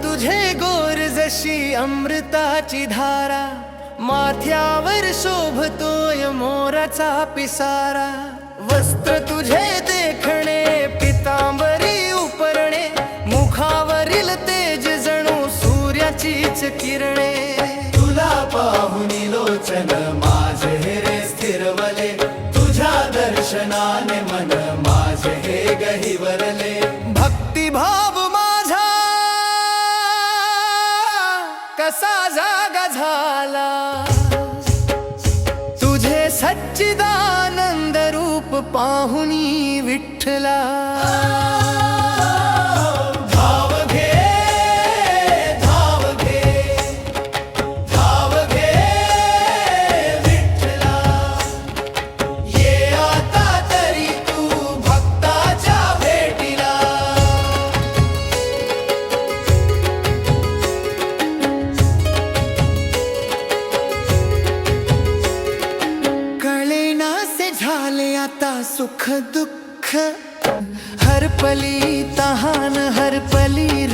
तुझे गोर जशी अमृताची धारा, माथ्यावर शोभतोय मोराचा पिसारा. वस्त्र तुझे देखणे पितांबरी उपरणे, मुखावरील तेज जणू सूर्याचीच किरणे. तुला पाहून लोचन माझे रे स्थिरवले, तुझ्या दर्शनाने मन माझे हे गहिवरले. भक्तिभाव माझा कसा जागा झाला, तुझे सच्चिदानंद रूप पाहुनी विठ्ठला. धाव घे धाव घे धाव घे विठ्ठला, ये आता तरी तू भक्ताच्या भेटीला. कळेनासे झाले आता सुख दुःख, हरपली तहान हरपली